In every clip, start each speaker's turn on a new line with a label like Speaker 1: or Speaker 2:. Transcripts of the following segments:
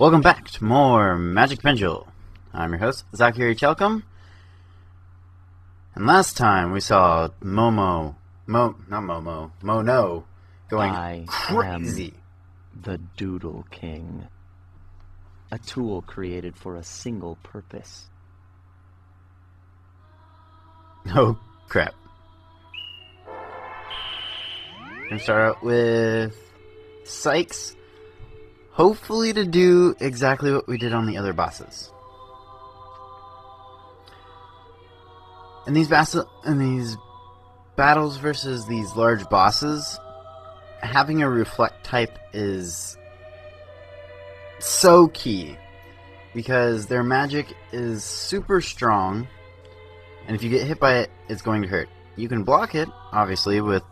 Speaker 1: Welcome back to more Magic Pengel. I'm your host, Zachary Chelcom. And last time we saw Mono going crazy.
Speaker 2: Am the Doodle King. A tool created for a single purpose.
Speaker 1: Oh, crap. We're gonna start out with Sykes. Hopefully to do exactly what we did on the other bosses. In these battles versus these large bosses, having a reflect type is so key, because their magic is super strong, and if you get hit by it, it's going to hurt. You can block it, obviously, with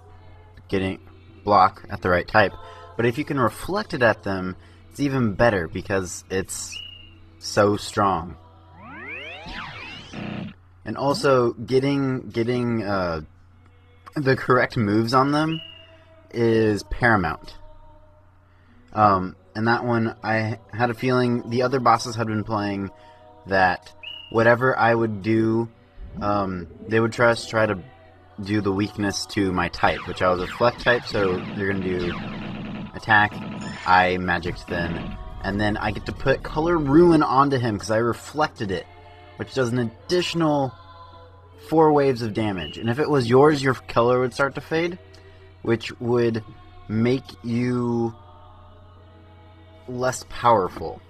Speaker 1: getting block at the right type, but if you can reflect it at them, it's even better because it's so strong. And also, getting the correct moves on them is paramount. And that one, I had a feeling the other bosses had been playing that whatever I would do, they would try to do the weakness to my type, which I was a reflect type, so they're going to do attack, I magicked then, and then I get to put Color Ruin onto him because I reflected it, which does an additional 4 waves of damage. And if it was yours, your color would start to fade, which would make you less powerful,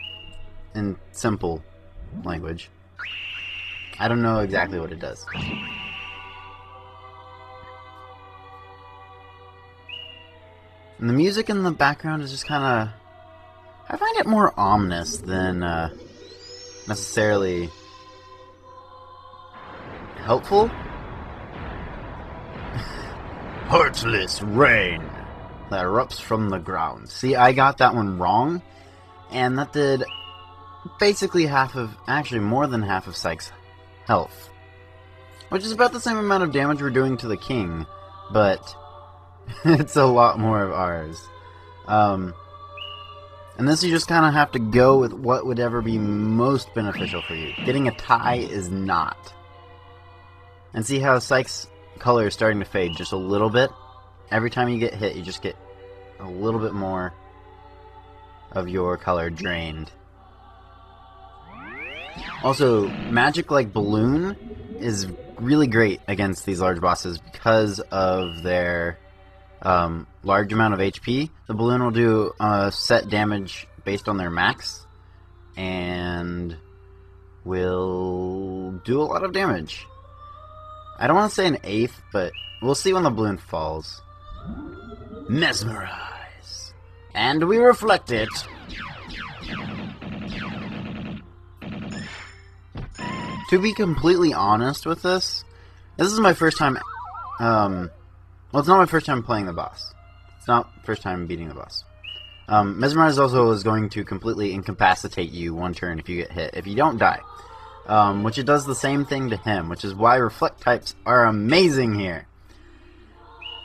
Speaker 1: in simple language. I don't know exactly what it does. And the music in the background is just kind of... I find it more ominous than necessarily helpful. Heartless rain that erupts from the ground. See, I got that one wrong, and that did basically half of... actually more than half of Sykes' health. Which is about the same amount of damage we're doing to the king, but... it's a lot more of ours. And this you just kind of have to go with what would ever be most beneficial for you. Getting a tie is not. And see how Sykes' color is starting to fade just a little bit? Every time you get hit, you just get a little bit more of your color drained. Also, magic like Balloon is really great against these large bosses because of their... large amount of HP. The balloon will do set damage based on their max, and will do a lot of damage. I don't want to say an eighth, but we'll see when the balloon falls. Mesmerize. And we reflect it. To be completely honest with this is my first time... well, it's not my first time playing the boss. It's not first time beating the boss. Mesmerize also is going to completely incapacitate you one turn if you get hit, if you don't die. Which it does the same thing to him, which is why reflect types are amazing here.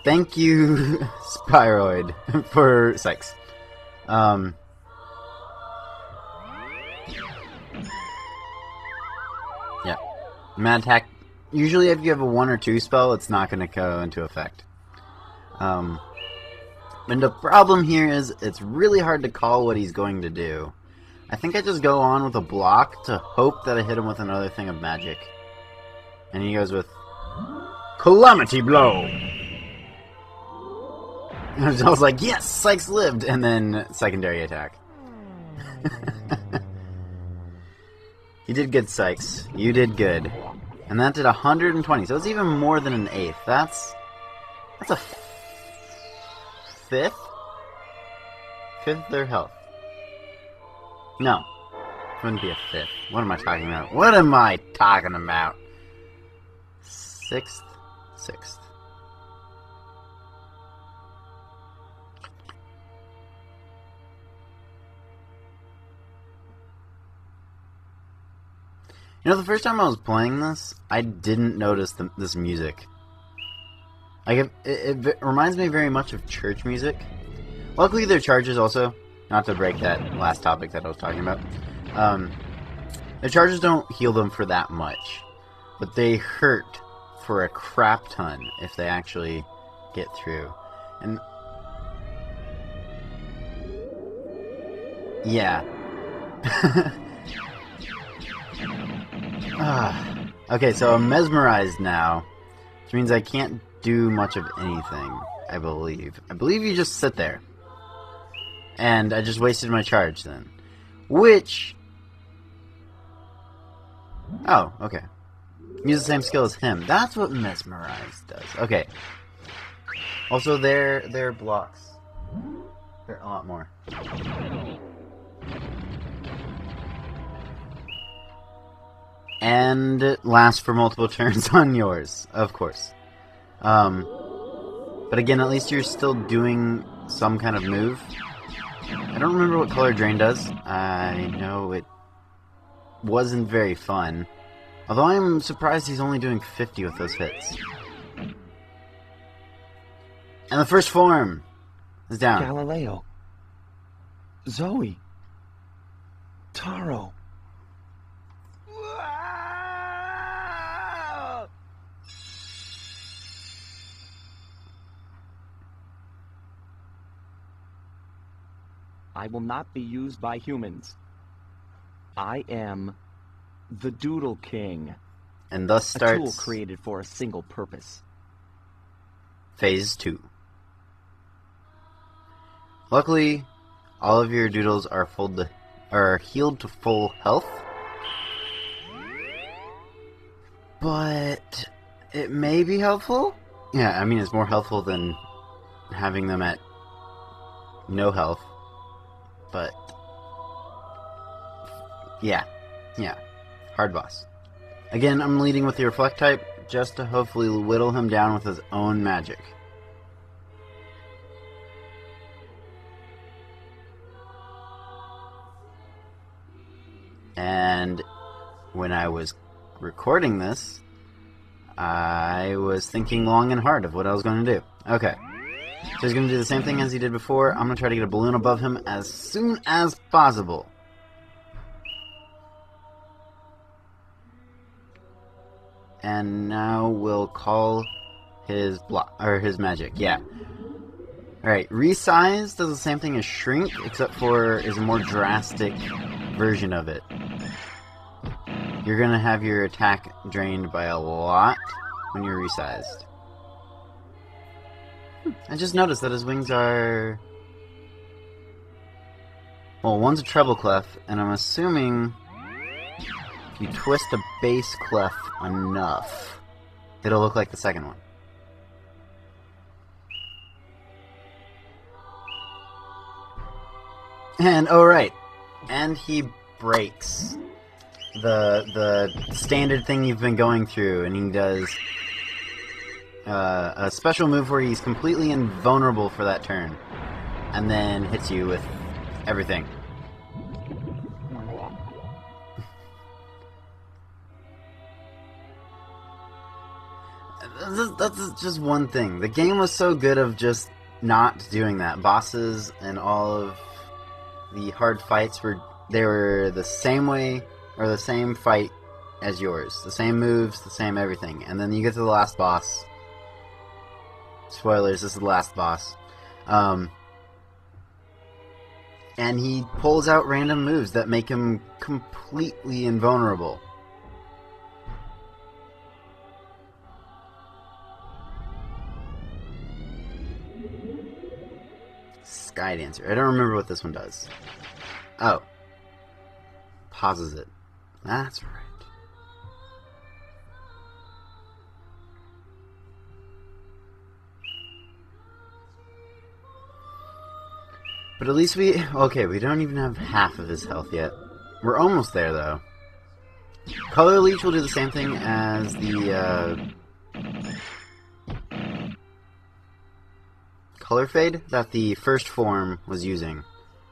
Speaker 1: Thank you, Spyroid, for Sykes. Yeah. Mad Attack. Usually if you have a 1 or 2 spell, it's not going to go into effect. And the problem here is it's really hard to call what he's going to do. I think I just go on with a block to hope that I hit him with another thing of magic. And he goes with Calamity Blow! And I was like, yes, Sykes lived! And then secondary attack. You did good, Sykes. You did good. And that did 120, so it's even more than an eighth. That's a fifth? Fifth of their health. No. It wouldn't be a fifth. What am I talking about? What am I talking about? Sixth? Sixth. You know, the first time I was playing this, I didn't notice this music. Like, it reminds me very much of church music. Luckily, their charges also not to break that last topic that I was talking about. The charges don't heal them for that much, but they hurt for a crap ton if they actually get through. And yeah. Okay, so I'm mesmerized now, which means I can't do much of anything, I believe. I believe you just sit there. And I just wasted my charge then. Which... Oh, okay. Use the same skill as him. That's what mesmerize does. Okay. Also, their blocks. They're a lot more. And it lasts for multiple turns on yours, of course. But again, at least you're still doing some kind of move. I don't remember what color drain does. I know it wasn't very fun. Although I'm surprised he's only doing 50 with those hits. And the first form is down.
Speaker 2: Galileo. Zoe. Taro. I will not be used by humans. I am the Doodle King.
Speaker 1: And thus
Speaker 2: A
Speaker 1: starts
Speaker 2: tool created for a single purpose.
Speaker 1: Phase 2. Luckily, all of your doodles are healed to full health. But it may be helpful. Yeah, I mean it's more helpful than having them at no health. But yeah, hard boss. Again, I'm leading with the Reflect type just to hopefully whittle him down with his own magic. And when I was recording this, I was thinking long and hard of what I was going to do. Okay. So he's going to do the same thing as he did before. I'm going to try to get a balloon above him as soon as possible. And now we'll call his his magic. Yeah. Alright, resize does the same thing as shrink, except for is a more drastic version of it. You're going to have your attack drained by a lot when you're resized. I just noticed that his wings are... Well, one's a treble clef, and I'm assuming if you twist a bass clef enough, it'll look like the second one. And, oh right, and he breaks the standard thing you've been going through, and he does a special move where he's completely invulnerable for that turn, and then hits you with everything. That's just one thing. The game was so good of just not doing that. Bosses and all of the hard fights were the same way, or the same fight as yours. The same moves, the same everything. And then you get to the last boss. Spoilers, this is the last boss. And he pulls out random moves that make him completely invulnerable. Sky Dancer. I don't remember what this one does. Oh. Pauses it. That's right. But at least we don't even have half of his health yet. We're almost there, though. Color Leech will do the same thing as the, Color Fade that the first form was using.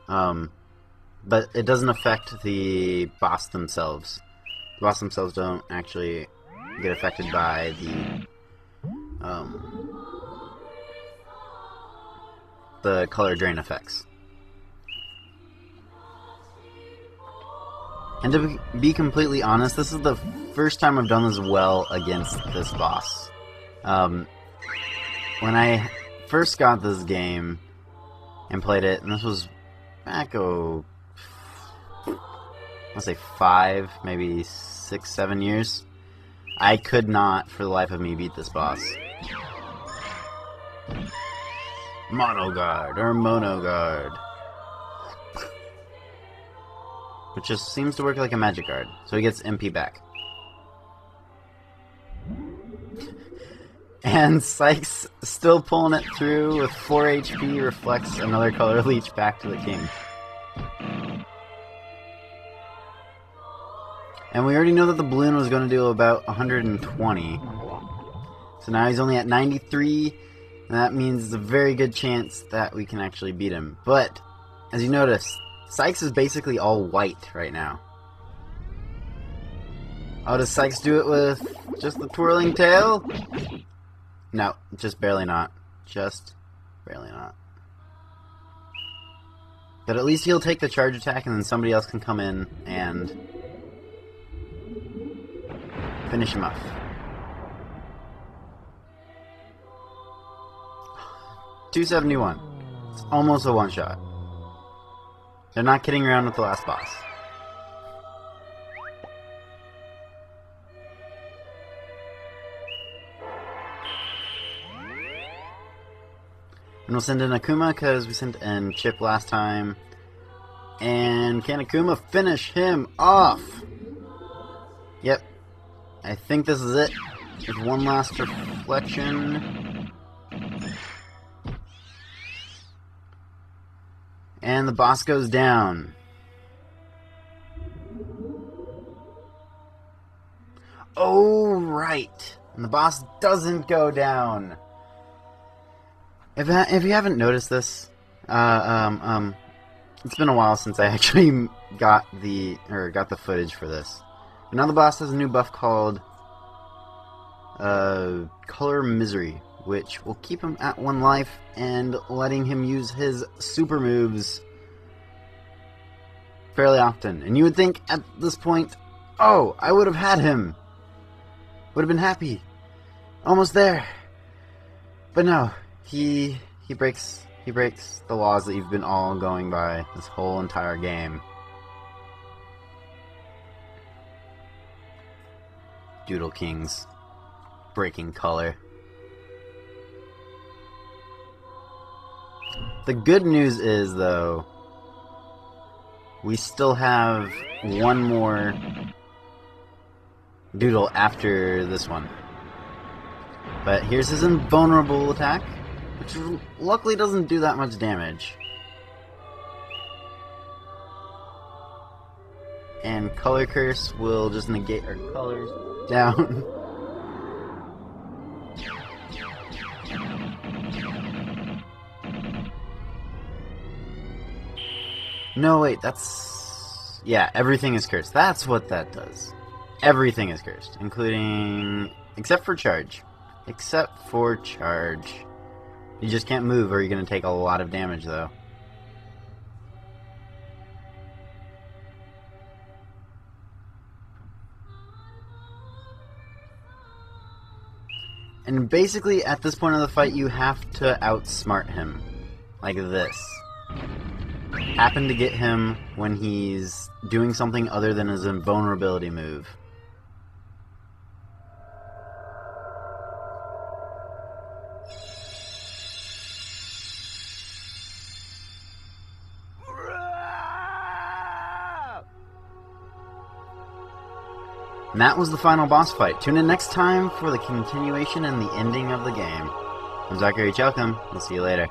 Speaker 1: But it doesn't affect the boss themselves. The boss themselves don't actually get affected by the color drain effects. And to be completely honest, this is the first time I've done this well against this boss. When I first got this game and played it, and this was back, let's say 5, maybe 6, 7 years, I could not, for the life of me, beat this boss. Monoguard, or Monoguard. Which just seems to work like a magic guard, so he gets MP back. And Sykes still pulling it through with 4 HP, reflects another color leech back to the king. And we already know that the balloon was going to do about 120. So now he's only at 93, and that means there's a very good chance that we can actually beat him. But, as you notice, Sykes is basically all white right now. Oh, does Sykes do it with just the twirling tail? No, just barely not. Just barely not. But at least he'll take the charge attack and then somebody else can come in and finish him off. $271. It's almost a one-shot. They're not kidding around with the last boss. And we'll send in Akuma because we sent in Chip last time. And can Akuma finish him off? Yep. I think this is it. There's one last reflection. And the boss goes down. Oh, right. And the boss doesn't go down. If you haven't noticed this, it's been a while since I actually got the footage for this. But now the boss has a new buff called Color Misery, which will keep him at 1 life and letting him use his super moves fairly often. And you would think at this point, oh, I would have had him. Would have been happy. Almost there. But no, he breaks the laws that you've been all going by this whole entire game. Doodle Kings breaking color. The good news is, though, we still have one more Doodle after this one. But here's his invulnerable attack, which luckily doesn't do that much damage. And Color Curse will just negate our colors down. No, wait, that's... yeah, everything is cursed. That's what that does. Everything is cursed, including... except for charge. Except for charge. You just can't move or you're going to take a lot of damage, though. And basically, at this point of the fight, you have to outsmart him. Like this. Happen to get him when he's doing something other than his invulnerability move. And that was the final boss fight. Tune in next time for the continuation and the ending of the game. I'm Zachary Chalcom. We'll see you later.